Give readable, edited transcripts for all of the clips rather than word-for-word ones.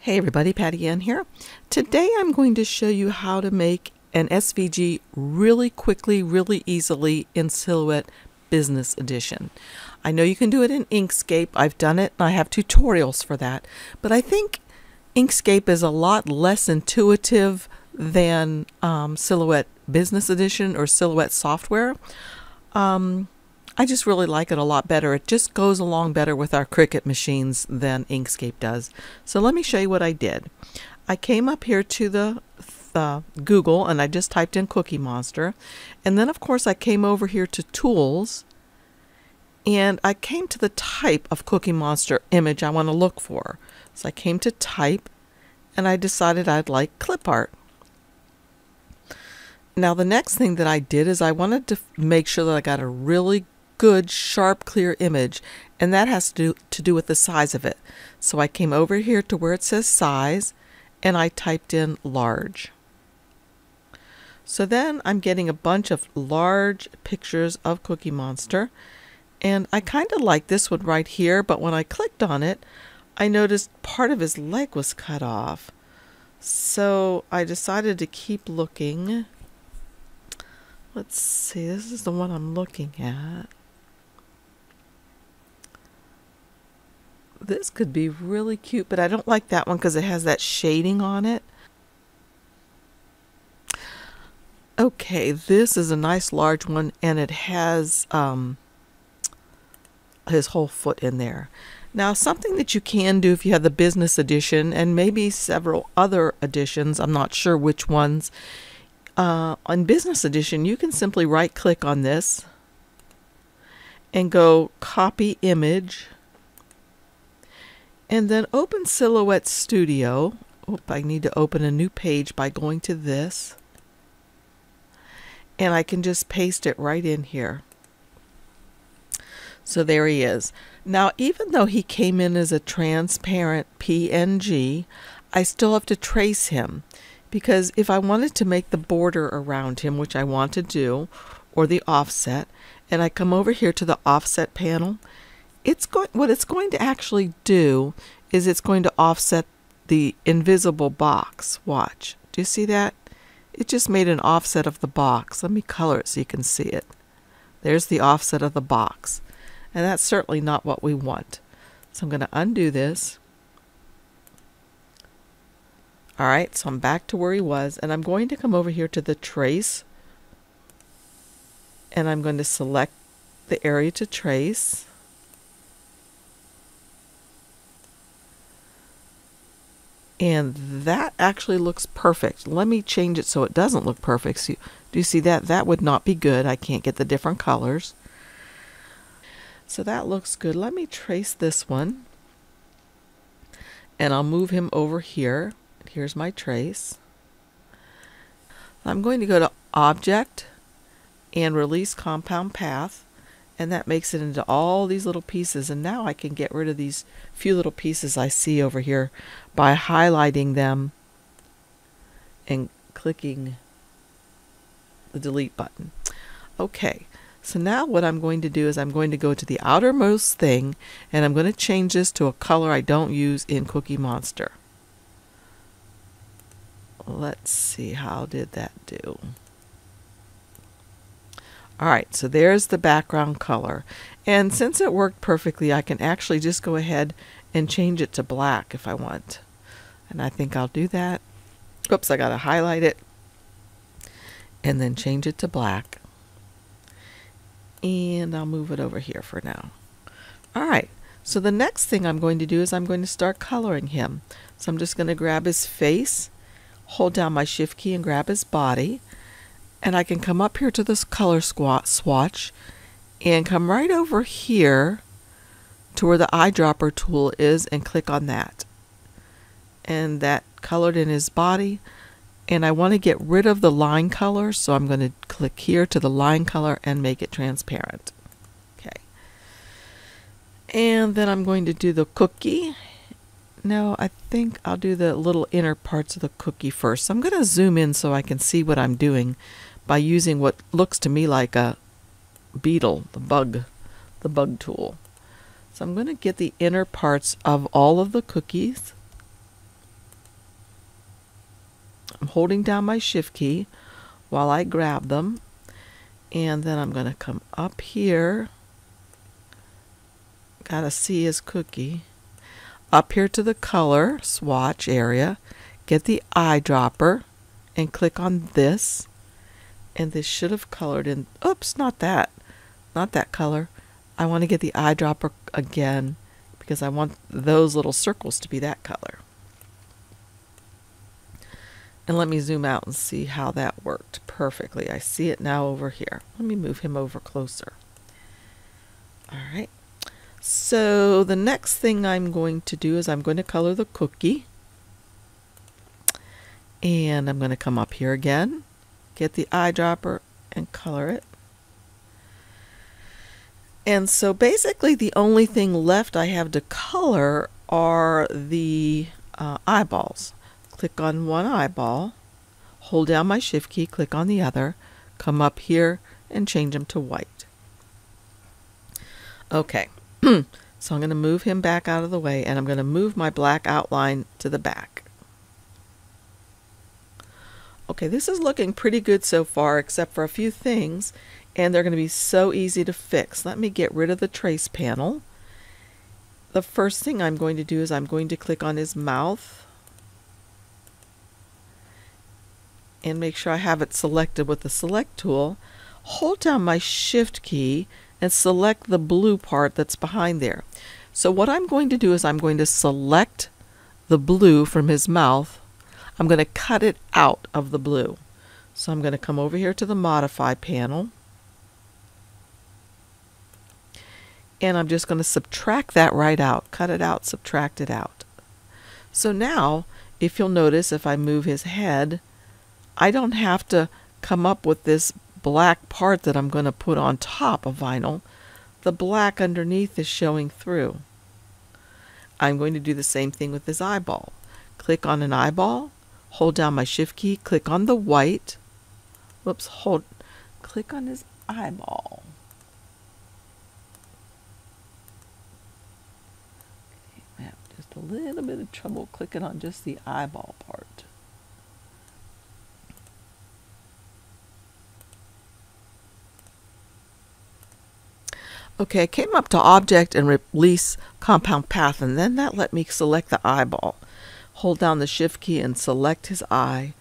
Hey everybody, Patty Ann here. Today I'm going to show you how to make an SVG really quickly, really easily in Silhouette Business Edition. I know you can do it in Inkscape. I've done it and I have tutorials for that. But I think Inkscape is a lot less intuitive than Silhouette Business Edition or Silhouette software. I just really like it a lot better. It just goes along better with our Cricut machines than Inkscape does. So let me show you what I did. I came up here to the Google and I just typed in Cookie Monster. And then of course I came over here to Tools and I came to the type of Cookie Monster image I want to look for. So I came to Type and I decided I'd like clip art. Now the next thing that I did is I wanted to make sure that I got a really good, sharp, clear image, and that has to do with the size of it. So I came over here to where it says size and I typed in large. So then I'm getting a bunch of large pictures of Cookie Monster, and I kind of like this one right here, but when I clicked on it I noticed part of his leg was cut off. So I decided to keep looking. Let's see, this is the one I'm looking at. This could be really cute, but I don't like that one because it has that shading on it. Okay, this is a nice large one and it has his whole foot in there. Now something that you can do if you have the business edition and maybe several other editions, I'm not sure which ones, on business edition you can simply right click on this and go copy image and then open Silhouette Studio. I need to open a new page by going to this and I can just paste it right in here. So there he is. Now even though he came in as a transparent PNG, I still have to trace him, because if I wanted to make the border around him, which I want to do, or the offset, and I come over here to the offset panel, what it's going to actually do is it's going to offset the invisible box. Watch. Do you see that? It just made an offset of the box. Let me color it so you can see it. There's the offset of the box. And that's certainly not what we want. So I'm going to undo this. Alright, so I'm back to where he was, and I'm going to come over here to the trace, and I'm going to select the area to trace. And that actually looks perfect. Let me change it so it doesn't look perfect. So do you see that? That would not be good. I can't get the different colors. So that looks good. Let me trace this one. And I'll move him over here. Here's my trace. I'm going to go to Object and Release Compound Path. And that makes it into all these little pieces. And now I can get rid of these few little pieces I see over here by highlighting them and clicking the delete button. Okay, so now what I'm going to do is I'm going to go to the outermost thing and I'm going to change this to a color I don't use in Cookie Monster. Let's see, how did that do? Alright, so there's the background color. And since it worked perfectly, I can actually just go ahead and change it to black if I want. And I think I'll do that. Oops, I gotta highlight it. And then change it to black. And I'll move it over here for now. Alright, so the next thing I'm going to do is I'm going to start coloring him. So I'm just going to grab his face, hold down my shift key and grab his body. And I can come up here to this color swatch and come right over here to where the eyedropper tool is and click on that. And that colored in his body. And I want to get rid of the line color, so I'm going to click here to the line color and make it transparent. Okay. And then I'm going to do the cookie. No, I think I'll do the little inner parts of the cookie first. So I'm going to zoom in so I can see what I'm doing by using what looks to me like a beetle, the bug tool. So I'm going to get the inner parts of all of the cookies. I'm holding down my shift key while I grab them, and then I'm going to come up here. Gotta see his cookie. Up here to the color swatch area, get the eyedropper and click on this, and this should have colored in. Oops, not that color. I want to get the eyedropper again because I want those little circles to be that color. And let me zoom out and see how that worked perfectly. I see it now over here. Let me move him over closer. All right. So the next thing I'm going to do is I'm going to color the cookie. And I'm going to come up here again, get the eyedropper and color it. And so basically the only thing left I have to color are the eyeballs. Click on one eyeball, hold down my shift key, click on the other, come up here and change them to white. Okay, so I'm going to move him back out of the way, and I'm going to move my black outline to the back. Okay, this is looking pretty good so far, except for a few things, and they're going to be so easy to fix. Let me get rid of the trace panel. The first thing I'm going to do is I'm going to click on his mouth and make sure I have it selected with the select tool. Hold down my shift key and select the blue part that's behind there. So what I'm going to do is I'm going to select the blue from his mouth. I'm going to cut it out of the blue. So I'm going to come over here to the modify panel, and I'm just going to subtract that right out. Cut it out, subtract it out. So now, if you'll notice, if I move his head, I don't have to come up with this black part that I'm going to put on top of vinyl. The black underneath is showing through. I'm going to do the same thing with this eyeball. Click on an eyeball, hold down my shift key, click on the white. Whoops, click on his eyeball. I have just a little bit of trouble clicking on just the eyeball part. Okay, I came up to Object and Release Compound Path, and then that let me select the eyeball. Hold down the Shift key and select his eye,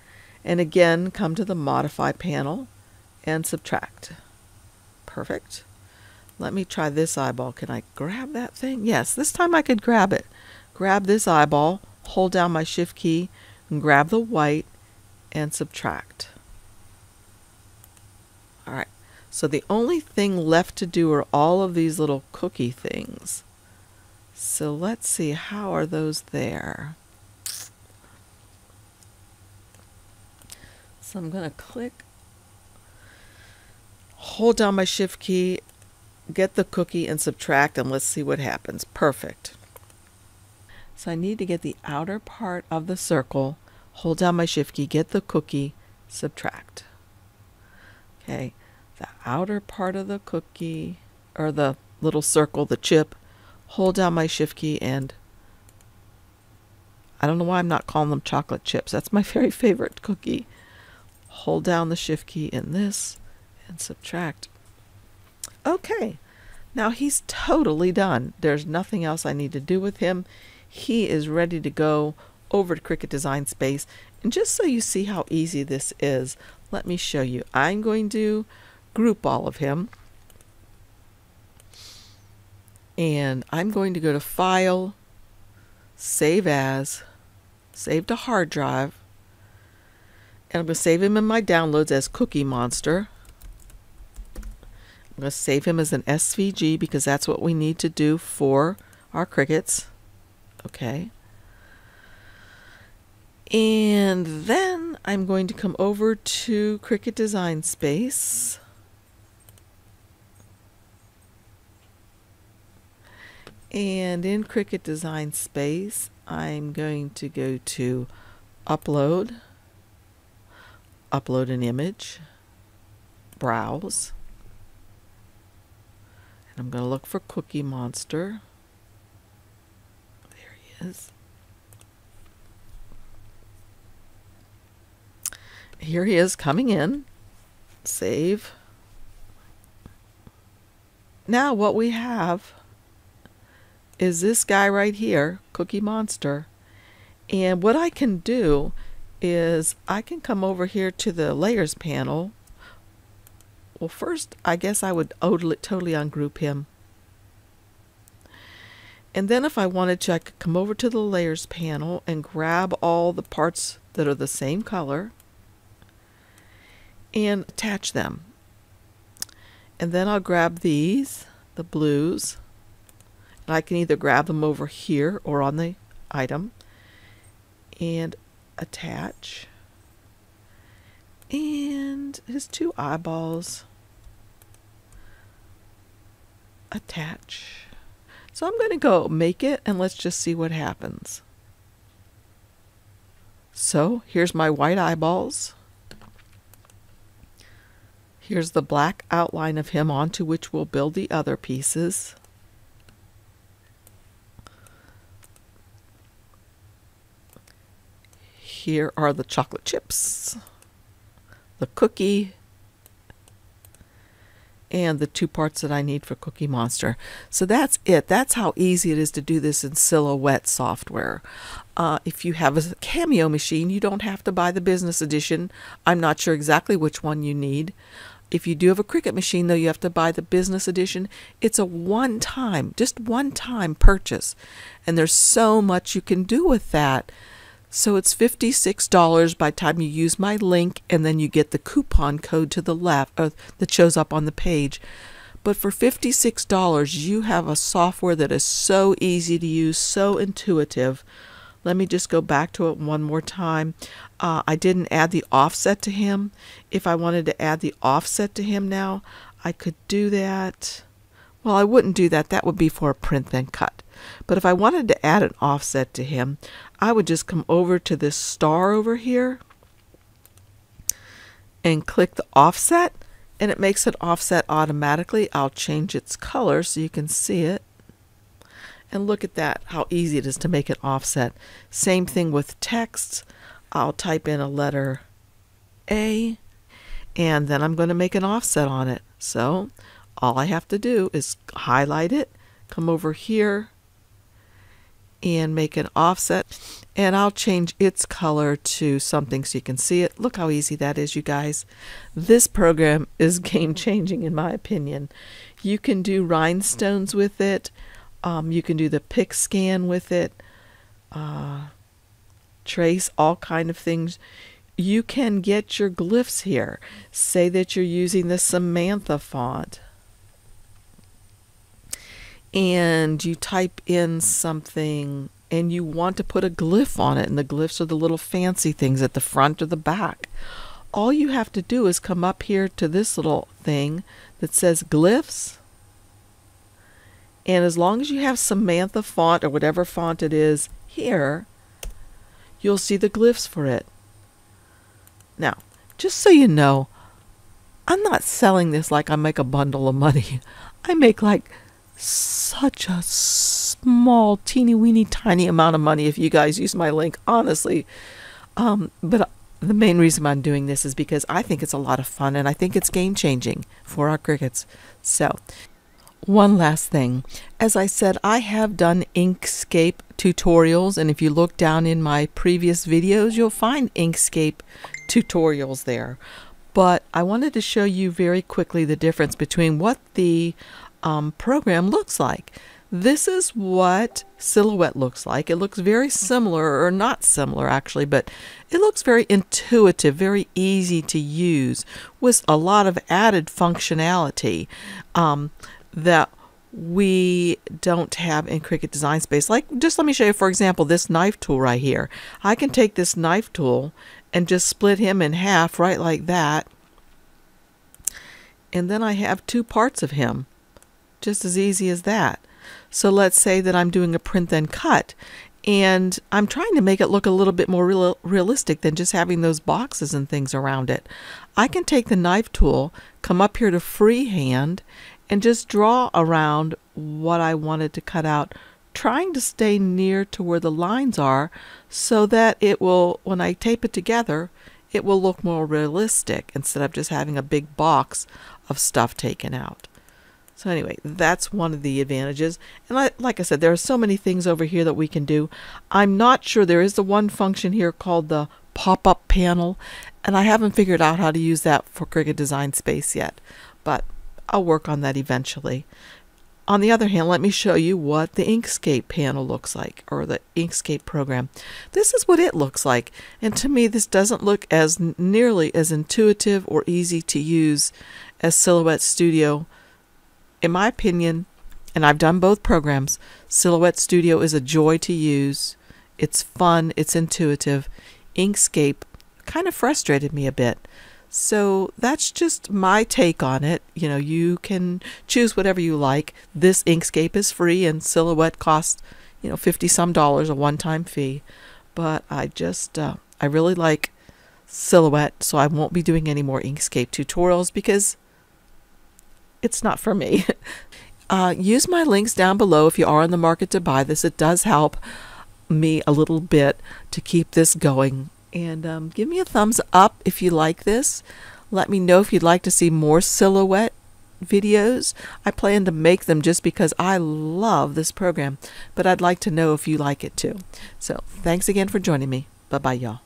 and again come to the Modify panel and subtract. Perfect. Let me try this eyeball. Can I grab that thing? Yes, this time I could grab it. Grab this eyeball, hold down my Shift key, and grab the white and subtract. All right. So the only thing left to do are all of these little cookie things. So let's see, how are those there? So I'm going to click, hold down my shift key, get the cookie and subtract, and let's see what happens. Perfect. So I need to get the outer part of the circle, hold down my shift key, get the cookie, subtract. Okay. The outer part of the cookie, or the little circle, the chip, hold down my shift key, and I don't know why I'm not calling them chocolate chips. That's my very favorite cookie. Hold down the shift key in this and subtract. Okay, now he's totally done. There's nothing else I need to do with him. He is ready to go over to Cricut Design Space. And just so you see how easy this is, let me show you. I'm going to group all of him, and I'm going to go to File, Save As, Save to Hard Drive, and I'm going to save him in my downloads as Cookie Monster. I'm going to save him as an SVG because that's what we need to do for our Cricuts. Okay. And then I'm going to come over to Cricut Design Space. And in Cricut Design Space, I'm going to go to Upload, Upload an Image, Browse, and I'm going to look for Cookie Monster. There he is. here he is coming in. Save. Now what we have is this guy right here, Cookie Monster. And what I can do is I can come over here to the layers panel. Well, first I guess I would totally ungroup him. And then if I wanted to, I could come over to the layers panel and grab all the parts that are the same color and attach them. And then I'll grab these, the blues, and I can either grab them over here or on the item and attach. And his two eyeballs, attach. So I'm going to go make it and let's just see what happens. So here's my white eyeballs. Here's the black outline of him onto which we'll build the other pieces. Here are the chocolate chips, the cookie, and the two parts that I need for Cookie Monster. So that's it. That's how easy it is to do this in Silhouette software. If you have a Cameo machine, you don't have to buy the business edition. I'm not sure exactly which one you need. If you do have a Cricut machine, though, you have to buy the business edition. It's a just one-time purchase. And there's so much you can do with that. So it's $56 by the time you use my link, and then you get the coupon code to the left that shows up on the page. But for $56, you have a software that is so easy to use, so intuitive. Let me just go back to it one more time. I didn't add the offset to him. If I wanted to add the offset to him now, I could do that. Well, I wouldn't do that. That would be for a print then cut. But if I wanted to add an offset to him, I would just come over to this star over here and click the offset, and it makes it offset automatically. I'll change its color so you can see it. And look at that, how easy it is to make an offset. Same thing with text. I'll type in a letter A, and then I'm going to make an offset on it. So all I have to do is highlight it, come over here, and make an offset, and I'll change its color to something so you can see it. Look how easy that is, you guys. This program is game-changing in my opinion. You can do rhinestones with it. You can do the pick scan with it, trace all kind of things. You can get your glyphs here. Say that you're using the Samantha font and you type in something and you want to put a glyph on it, and the glyphs are the little fancy things at the front or the back. All you have to do is come up here to this little thing that says glyphs. And as long as you have Samantha font or whatever font it is here, you'll see the glyphs for it. Now, just so you know, I'm not selling this like I make a bundle of money. I make like such a small, teeny weeny, tiny amount of money if you guys use my link, honestly. But the main reason I'm doing this is because I think it's a lot of fun and I think it's game changing for our Cricuts. So, one last thing. As I said, I have done Inkscape tutorials, and if you look down in my previous videos, you'll find Inkscape tutorials there. But I wanted to show you very quickly the difference between what the program looks like. This is what Silhouette looks like. It looks very similar, or not similar actually, but it looks very intuitive, very easy to use, with a lot of added functionality that we don't have in Cricut Design Space. Like, just let me show you, for example, this knife tool right here. I can take this knife tool and just split him in half right like that, and then I have two parts of him, just as easy as that. So let's say that I'm doing a print then cut, and I'm trying to make it look a little bit more realistic than just having those boxes and things around it. I can take the knife tool, come up here to freehand, and just draw around what I wanted to cut out, trying to stay near to where the lines are so that it will, when I tape it together, it will look more realistic instead of just having a big box of stuff taken out. So anyway, that's one of the advantages. And like I said, there are so many things over here that we can do. I'm not sure, there is the one function here called the pop-up panel, and I haven't figured out how to use that for Cricut Design Space yet, but I'll work on that eventually. On the other hand, let me show you what the Inkscape panel looks like, or the Inkscape program. This is what it looks like, and to me this doesn't look as nearly as intuitive or easy to use as Silhouette Studio. In my opinion, and I've done both programs, Silhouette Studio is a joy to use. It's fun, it's intuitive. Inkscape kind of frustrated me a bit. So that's just my take on it. You know, you can choose whatever you like. This Inkscape is free, and Silhouette costs, you know, $50 some, a one-time fee. But I really like Silhouette, so I won't be doing any more Inkscape tutorials because it's not for me. Use my links down below if you are in the market to buy this. It does help me a little bit to keep this going. And give me a thumbs up if you like this. Let me know if you'd like to see more Silhouette videos. I plan to make them just because I love this program, but I'd like to know if you like it too. So thanks again for joining me. Bye-bye, y'all.